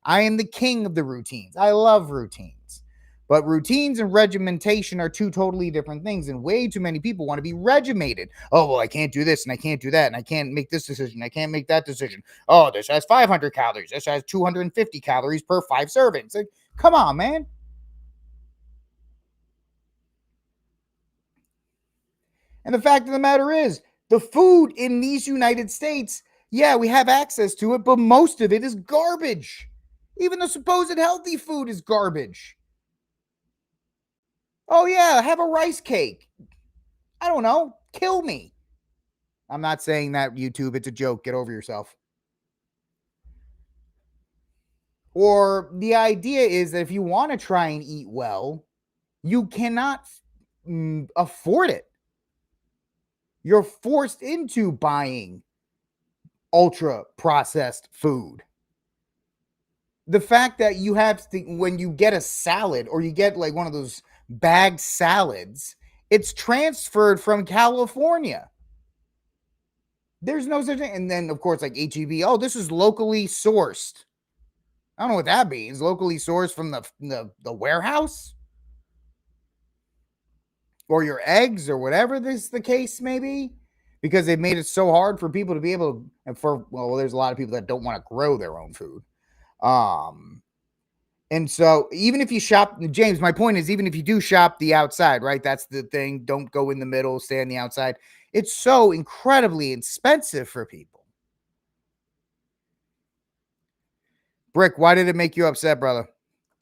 I am the king of the routines. I love routines. But routines and regimentation are two totally different things, and way too many people want to be regimented. Oh, well, I can't do this, and I can't do that, and I can't make this decision, I can't make that decision. Oh, this has 500 calories. This has 250 calories per 5 servings. Like, come on, man. And the fact of the matter is, the food in these United States, yeah, we have access to it, but most of it is garbage. Even the supposed healthy food is garbage. Oh, yeah, have a rice cake. I don't know. Kill me. I'm not saying that, YouTube. It's a joke. Get over yourself. Or the idea is that if you want to try and eat well, you cannot afford it. You're forced into buying ultra processed food. The fact that you have to, when you get a salad or you get like one of those bagged salads, it's transferred from California. There's no such thing. And then, of course, like HEB, oh, this is locally sourced. I don't know what that means. Locally sourced from the warehouse? Or your eggs or whatever the case may be? Because they've made it so hard for people to be able to, there's a lot of people that don't want to grow their own food. And so even if you shop, James, my point is, even if you do shop the outside, right? That's the thing. Don't go in the middle, stay on the outside. It's so incredibly expensive for people. Brick, why did it make you upset, brother?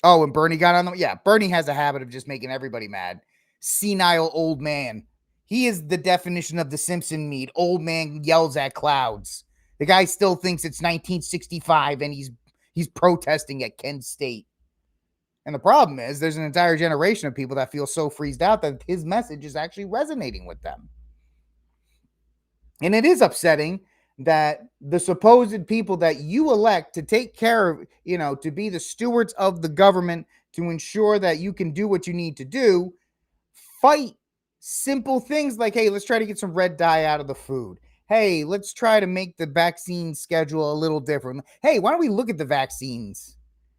Oh, and Bernie got on them? Yeah, Bernie has a habit of just making everybody mad. Senile old man. He is the definition of the Simpson meme. Old man yells at clouds. The guy still thinks it's 1965 and he's protesting at Kent State. And the problem is there's an entire generation of people that feel so freezed out that his message is actually resonating with them. And it is upsetting that the supposed people that you elect to take care of, to be the stewards of the government, to ensure that you can do what you need to do, fight simple things like, hey, let's try to get some red dye out of the food. Hey, let's try to make the vaccine schedule a little different. Hey, why don't we look at the vaccines?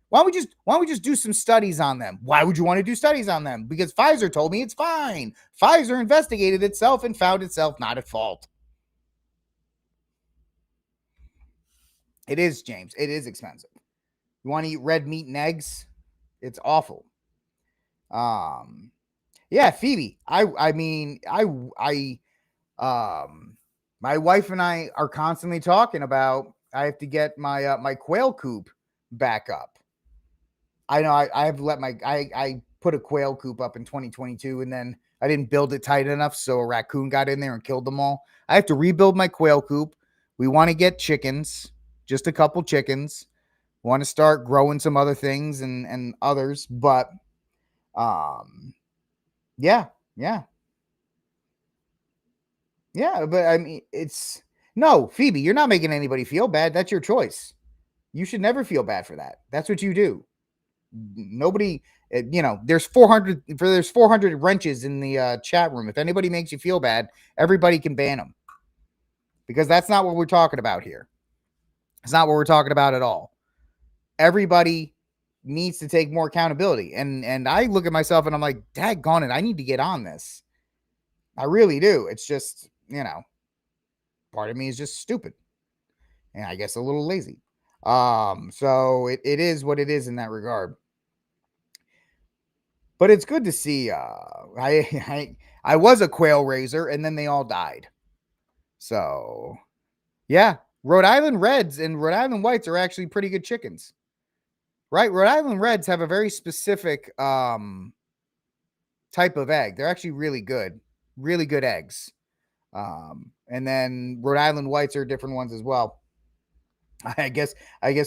Why don't we just do some studies on them? Why would you want to do studies on them? Because Pfizer told me it's fine. Pfizer investigated itself and found itself not at fault. It is, James. It is expensive. You want to eat red meat and eggs? It's awful. Yeah, Phoebe. My wife and I are constantly talking about, I have to get my my quail coop back up. I know I have let I put a quail coop up in 2022, and then I didn't build it tight enough, so a raccoon got in there and killed them all. I have to rebuild my quail coop. We want to get chickens, just a couple chickens. Want to start growing some other things and others, but yeah. Yeah, but I mean, no, Phoebe, you're not making anybody feel bad. That's your choice. You should never feel bad for that. That's what you do. Nobody, there's 400 wrenches in the chat room. If anybody makes you feel bad, everybody can ban them, because that's not what we're talking about here. It's not what we're talking about at all. Everybody needs to take more accountability. And I look at myself and I'm like, daggone it, I need to get on this. I really do. It's just, part of me is just stupid. And I guess a little lazy. So it is what it is in that regard. But it's good to see. I was a quail raiser, and then they all died. So, yeah, Rhode Island Reds and Rhode Island Whites are actually pretty good chickens, right? Rhode Island Reds have a very specific type of egg. They're actually really good eggs. And then Rhode Island Whites are different ones as well. I guess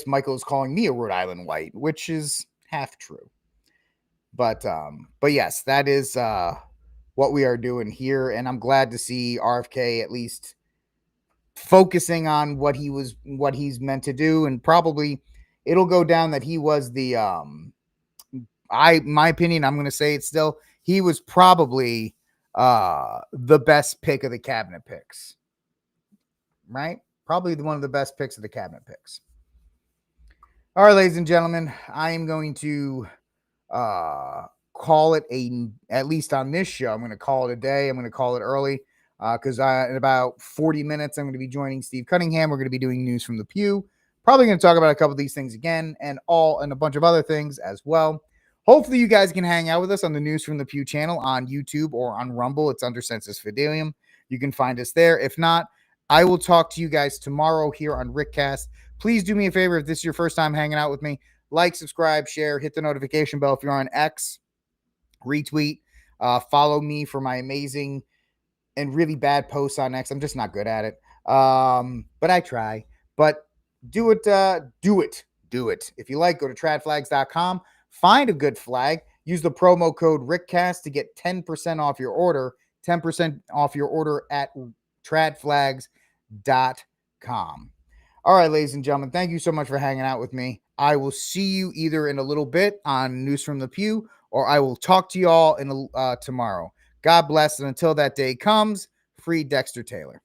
Michael is calling me a Rhode Island White, which is half true. But yes, that is what we are doing here, and I'm glad to see RFK at least focusing on what he's meant to do, and probably it'll go down that he was the my opinion, I'm going to say it still, he was probably the best pick of the cabinet picks. Right? Probably one of the best picks of the cabinet picks. All right, ladies and gentlemen, I am going to call it at least on this show. I'm going to call it a day. I'm going to call it early because in about 40 minutes, I'm going to be joining Steve Cunningham. We're going to be doing News from the Pew. Probably going to talk about a couple of these things again and a bunch of other things as well. Hopefully, you guys can hang out with us on the News from the Pew channel on YouTube or on Rumble. It's under Census Fidelium. You can find us there. If not, I will talk to you guys tomorrow here on RickCast. Please do me a favor if this is your first time hanging out with me. Like, subscribe, share, hit the notification bell if you're on X, retweet, follow me for my amazing and really bad posts on X. I'm just not good at it. But I try. But do it. Do it. If you like, go to tradflags.com. Find a good flag. Use the promo code RickCast to get 10% off your order. 10% off your order at tradflags.com. All right, ladies and gentlemen, thank you so much for hanging out with me. I will see you either in a little bit on News from the Pew, or I will talk to you all tomorrow. God bless, and until that day comes, free Dexter Taylor.